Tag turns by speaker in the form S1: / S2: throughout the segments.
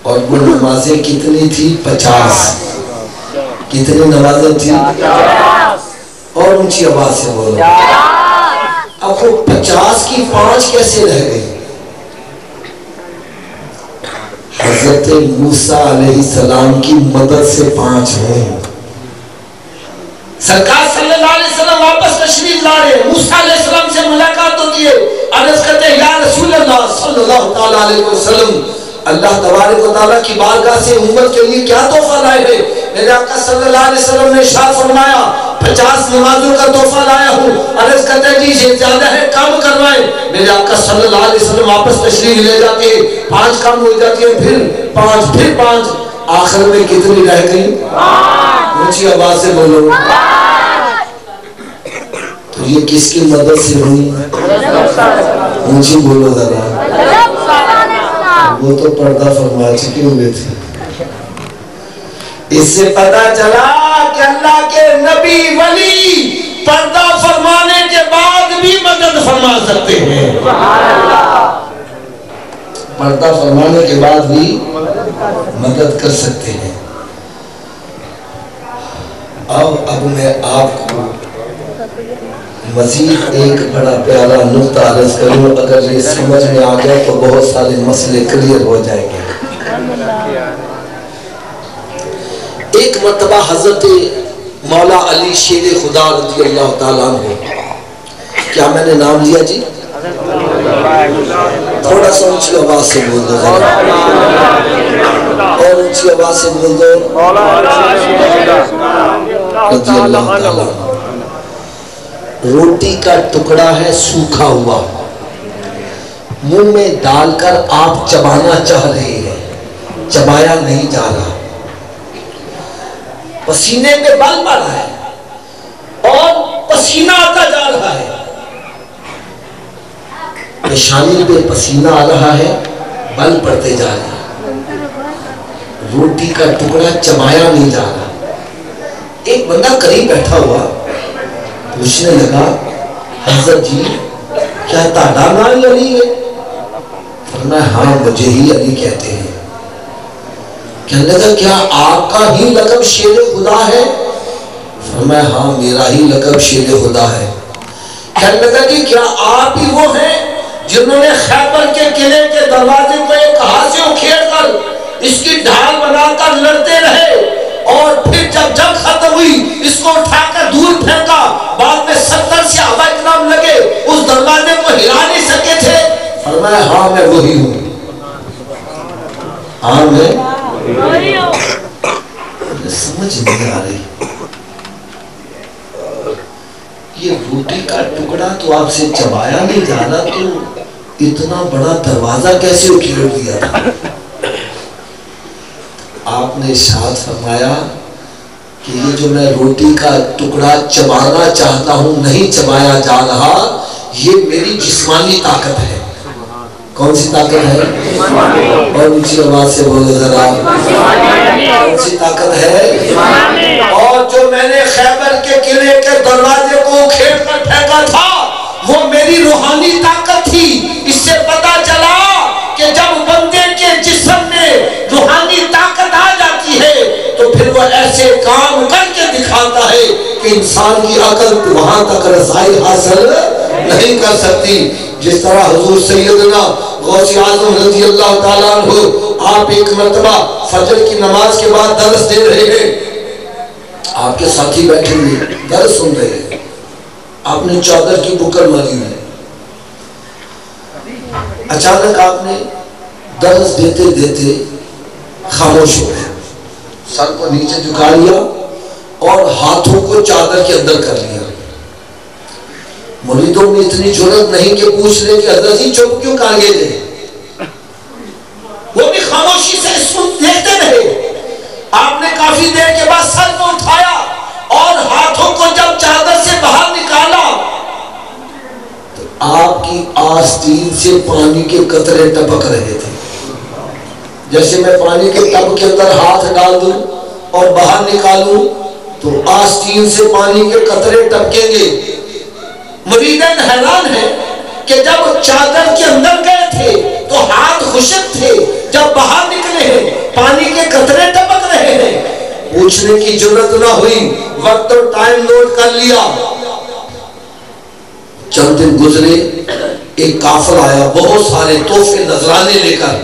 S1: اور وہ نمازیں کتنی تھی؟ 50. کتنی نمازیں تھی؟ اور اونچی آواز سے بولو. اب وہ 50 کی 5 کیسے رہ گئی؟ حضرت موسیٰ علیہ السلام کی مدد سے 5 ہیں. سرکار صلی اللہ علیہ وسلم واپس تشریف لا رہے ہیں. موسیٰ علیہ السلام سے ملاقات ہوتی ہے. عرض کرتے ہیں یا رسول اللہ صلی اللہ تعالیٰ علیہ وسلم، اللہ تبارک و تعالیٰ کی بارگاہ سے امت کے لیے کیا تحفہ لائے ہیں؟ میرے آقا صلی اللہ علیہ وسلم نے ارشاد فرمایا 50 نمازوں کا تحفہ لایا ہوں. عرض کرتے ہیں جی یہ زیادہ ہے، کم کروائیں. میرے آقا صلی اللہ علیہ وسلم واپس تشریف لے جاتے ہیں. 5 کم ہو جاتی ہیں، پھر 5، پھر 5. آخر میں کتنی رہ گئی؟ اونچی آواز سے بولو. تو یہ کس کی مدد سے ہوئی؟ اونچی بولو ذرا. وہ تو پردہ فرما چکے ہوئے تھے. اس سے پتہ چلا کہ اللہ کے نبی ولی پردہ فرمانے کے بعد بھی مدد فرما سکتے ہیں. پردہ فرمانے کے بعد بھی مدد کر سکتے ہیں. اب میں آپ کو مزید ایک بڑا پیارا نقطہ عرض کروں. اگر یہ سمجھ میں آ گیا تو بہت سارے مسئلے کلیئر ہو جائیں گے. ایک مرتبہ حضرت مولا علی شیر خدا رضی اللہ تعالیٰ عنہ، کیا میں نے نام لیا جی؟ تھوڑا سا اونچی آواز سے بول دو، اور اونچی آواز سے بول دو. رضی اللہ تعالیٰ عنہ روٹی کا ٹکڑا ہے سوکھا ہوا، منہ میں ڈال کر آپ چبانا چاہ رہے ہیں، چبایا نہیں جا رہا. پسینے پہ بل پڑ رہا ہے اور پسینہ آتا جا رہا ہے. پیشانی پہ پسینہ آ رہا ہے، بل پڑتے جا رہے ہیں. روٹی کا ٹکڑا چبایا نہیں جا رہا. ایک بندہ قریب بیٹھا ہوا پوچھنے لگا حضرت جی کیا تاڑا نام علی ہے؟ فرمایا ہاں مجھے ہی علی کہتے ہیں. کہنے لگا کیا آپ کا ہی لقب شیر خدا ہے؟ فرمایا ہاں میرا ہی لقب شیر خدا ہے. کہنے لگا کہ کیا آپ ہی وہ ہیں جنہوں نے خیبر کے قلعے کے دروازے کو ایک ہاتھ سے اکھیڑ کر اس کی ڈھال بنا کر لڑتے رہے اور پھر جب جنگ ختم ہوئی اس کو اٹھا کر دور پھینکا، بعد میں 70 صحابہ اکرام لگے اس دروازے کو ہلا نہیں سکے تھے؟ فرمایا ہاں میں وہی ہوں. ہاں میں سمجھ نہیں آ رہی. یہ روٹی کا ٹکڑا تو آپ سے چبایا نہیں جا رہا، تو اتنا بڑا دروازہ کیسے اکھیڑ دیا تھا؟ آپ نے ارشاد فرمایا کہ یہ جو میں روٹی کا ٹکڑا چبانا چاہتا ہوں نہیں چبایا جا رہا، یہ میری جسمانی طاقت ہے. کون سی طاقت ہے؟ اور اونچی آواز سے بولو ذرا. کون سی طاقت ہے؟ اور جو میں نے خیبر کے قلعے کے دروازے کو کھیڑ کر پھینکا تھا وہ میری روحانی طاقت تھی. اس سے پتا چلا کہ جب بندے کے جسم میں روحانی طاقت آ جاتی ہے تو پھر وہ ایسے کام کر کے دکھاتا ہے کہ انسان کی عقل وہاں تک رسائی حاصل نہیں کر سکتی. جس طرح حضور سیدنا غوث اعظم رضی اللہ تعالیٰ عنہ آپ ایک مرتبہ فجر کی نماز کے بعد درس دے رہے ہیں، آپ کے ساتھی بیٹھے ہوئے درس سن رہے ہیں، آپ نے چادر کی بکر ماری ہے. اچانک آپ نے درس دیتے دیتے خاموش ہو گئے، سر کو نیچے جھکا لیا اور ہاتھوں کو چادر کے اندر کر لیا. مریدوں میں اتنی جرأت نہیں کہ پوچھ لیں کہ حضرت جی چپ کیوں کانگے تھے؟ وہ بھی خاموشی سے اس کو دیکھتے رہے. آپ نے کافی دیر کے بعد سر کو اٹھایا اور ہاتھوں کو جب چادر سے باہر نکالا تو آپ کی آستین سے پانی کے قطرے ٹپک رہے تھے. جیسے میں پانی کے ٹب کے اندر ہاتھ ڈال دوں اور باہر نکالوں تو آستین سے پانی کے قطرے ٹپکیں گے. مریدین حیران ہے کہ جب چادر کے اندر گئے تھے تو ہاتھ خشک تھے، جب باہر پوچھنے کی جرات نہ ہوئی، وقت اور ٹائم نوٹ کر لیا۔ چند دن گزرے، ایک کافر آیا بہت سارے تحفے نذرانے لے کر۔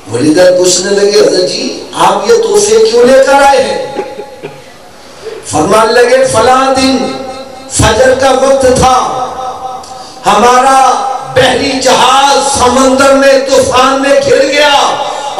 S1: مریدین پوچھنے لگے حضرت جی آپ یہ تحفے کیوں لے کر آئے ہیں؟ فرمانے لگے فلاں دن فجر کا وقت تھا، ہمارا بحری جہاز سمندر میں طوفان میں گر گیا،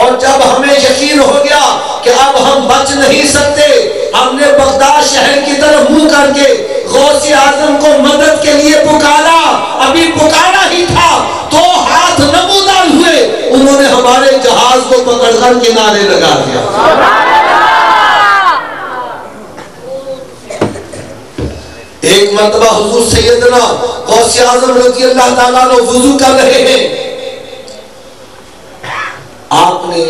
S1: اور جب ہمیں یقین ہو گیا کہ اب ہم بچ نہیں سکتے، ہم نے بغداد شہر کی طرف منہ کر کے غوث اعظم کو مدد کے لیے پکارا۔ ابھی پکارا ہی تھا تو ہاتھ نمودار ہوئے، انہوں نے ہمارے جہاز کو پکڑ کر کنارے لگا دیا۔ ایک مرتبہ حضور سیدنا غوث اعظم رضی اللہ تعالیٰ عنہ وضو کر رہے ہیں، آپ نے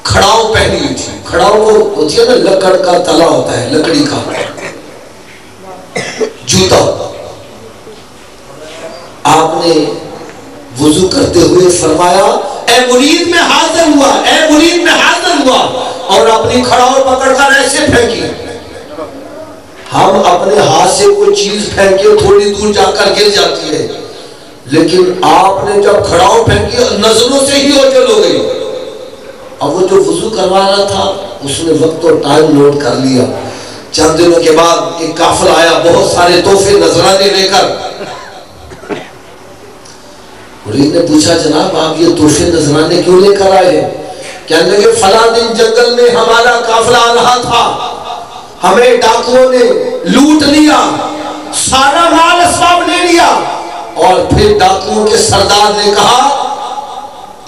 S1: کھڑاؤ پہنی ہوئی تھی۔ کھڑاؤ کو ہوتی ہے نا لکڑ کا تلا ہوتا ہے، لکڑی کا جوتا۔ آپ نے وضو کرتے ہوئے فرمایا اے مرید میں حاضر ہوا، اے مرید میں حاضر ہوا، اور اپنی کھڑاؤ پکڑ کر ایسے پھینکی۔ ہم اپنے ہاتھ سے کوئی چیز پھینکے تھوڑی دور جا کر گر جاتی ہے، لیکن آپ نے جب کھڑاؤ پھینکی نظروں سے ہی اوجھل ہو گئی۔ اب وہ جو وضو کروا رہا تھا اس نے وقت اور ٹائم نوٹ کر لیا۔ چند دنوں کے بعد ایک کافر آیا بہت سارے تحفے نذرانے لے کر۔ مرید نے پوچھا جناب آپ یہ تحفے نذرانے کیوں لے کر آئے ہیں؟ کہنے لگے فلاں دن جنگل میں ہمارا قافلہ آ رہا تھا، ہمیں ڈاکوؤں نے لوٹ لیا، سارا مال اسباب لے لیا، اور پھر ڈاکوؤں کے سردار نے کہا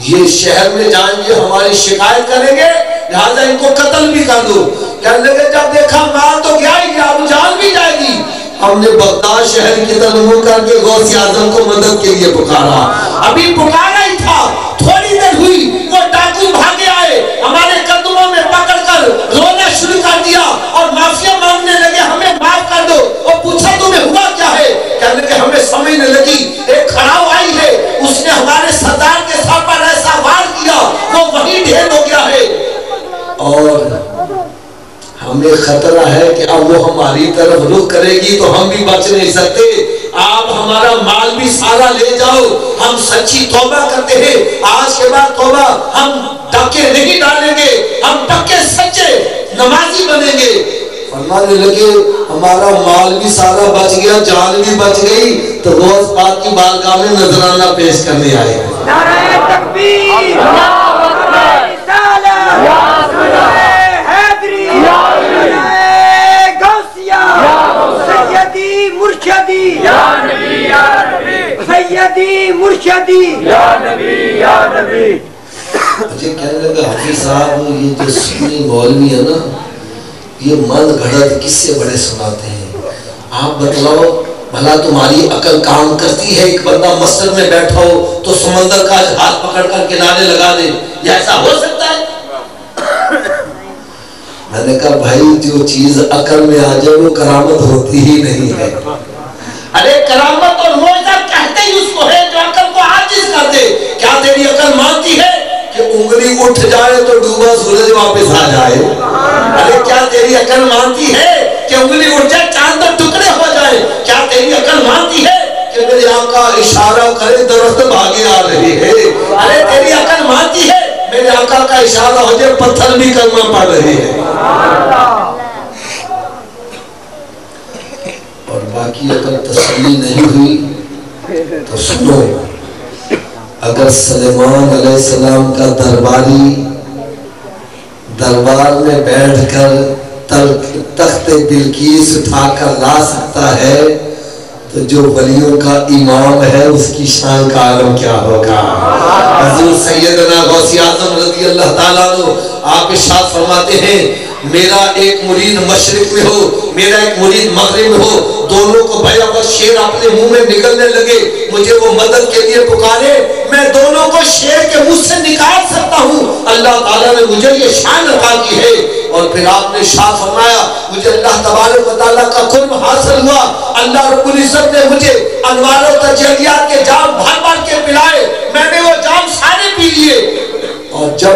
S1: یہ شہر میں جائیں گے ہماری شکایت کریں گے، لہذا ان کو قتل بھی کر دو۔ کہنے لگے جب دیکھا مال تو گیا ہی گیا، اب جان بھی جائے گی، ہم نے بغداد شہر کی طرف منہ کر کے غوث اعظم کو مدد کے لیے پکارا۔ ابھی پکارا ہی تھا، تھوڑی دیر ہوئی وہ ڈاکو بھاگے آئے، ہمارے قدموں میں پکڑ کر رونا شروع کر دیا اور معافی مانگنے لگے ہمیں معاف کر دو۔ اور پوچھا تمہیں ہوا کیا ہے؟ کہنے لگے ہمیں سمجھنے لگی ایک کھڑاؤ آئی ہے، اس نے ہمارے سردار کے سر پر ایسا وار کیا وہ وہیں ڈھیر ہو گیا ہے، اور ہمیں خطرہ ہے کہ اب وہ ہماری طرف رخ کرے گی تو ہم بھی بچ نہیں سکتے، آپ ہمارا مال بھی سارا لے جاؤ، ہم سچی توبہ کرتے ہیں، آج کے بعد توبہ ہم ڈاکے نہیں ڈالیں گے، ہم پکے سچے نمازی بنیں گے۔ فرمانے لگے ہمارا مال بھی سارا بچ گیا، جان بھی بچ گئی، تو غوث پاک کی بارگاہ میں نذرانہ پیش کرنے آئے ہیں۔
S2: نعرہ تکبیر، اللہ اکبر، رسالت، یا رسول اللہ، حیدری، یا غوثیہ، سیدی مرشدی، یا نبی، یا نبی، سیدی مرشدی، یا نبی، یا نبی۔
S1: مجھے کہنے لگا حافظ صاحب یہ جو سنی مولوی ہے نا یہ من گھڑت کس سے بڑے سناتے ہیں، آپ بتلاؤ بھلا تمہاری عقل کام کرتی ہے؟ ایک بندہ مسجد میں بیٹھا ہو تو سمندر کا ہاتھ پکڑ کر کنارے لگا دے، یہ ایسا ہو سکتا ہے؟ میں نے کہا بھائی جو چیز عقل میں آ جائے وہ کرامت ہوتی ہی نہیں ہے۔ ارے کرامت اور معجزہ کہتے ہی اس کو ہے جو عقل کو عاجز کر دے۔ کیا تیری عقل مانتی ہے کہ انگلی اٹھ جائے تو ڈوبا سورج واپس آ جائے؟ ارے کیا تیری عقل مانتی ہے کہ انگلی اٹھ جائے چاند پر ٹکڑے ہو جائے؟ کیا تیری عقل مانتی ہے کہ میرے آقا اشارہ کرے درخت بھاگے آ رہے ہیں؟ ارے تیری عقل مانتی ہے میرے آقا کا اشارہ ہو جائے پتھر بھی کلمہ پڑھ رہے ہیں؟ اور باقی اگر تسلی نہیں ہوئی تو سنو، اگر سلیمان علیہ السلام کا درباری دربار میں بیٹھ کر تخت بلقیس اٹھا کر لا سکتا ہے تو جو ولیوں کا امام ہے اس کی شان کا عالم کیا ہوگا۔ حضور سیدنا غوث اعظم رضی اللہ تعالیٰ عنہ آپ ارشاد فرماتے ہیں میرا ایک مرید مشرق میں ہو، میرا ایک مرید مغرب میں ہو، دونوں کو بھیا وہ شیر اپنے منہ میں نکلنے لگے، مجھے وہ مدد کے لیے پکارے، میں دونوں کو شیر کے منہ سے نکال سکتا ہوں، اللہ تعالیٰ نے مجھے یہ شان عطا کی ہے۔ اور پھر آپ نے ارشاد فرمایا مجھے اللہ تبارک و تعالیٰ کا قرب حاصل ہوا، اللہ رب العزت نے مجھے انوار و تجلیات کے جام بھر بھر کے پلائے، میں نے وہ جام سارے پی لیے، اور جب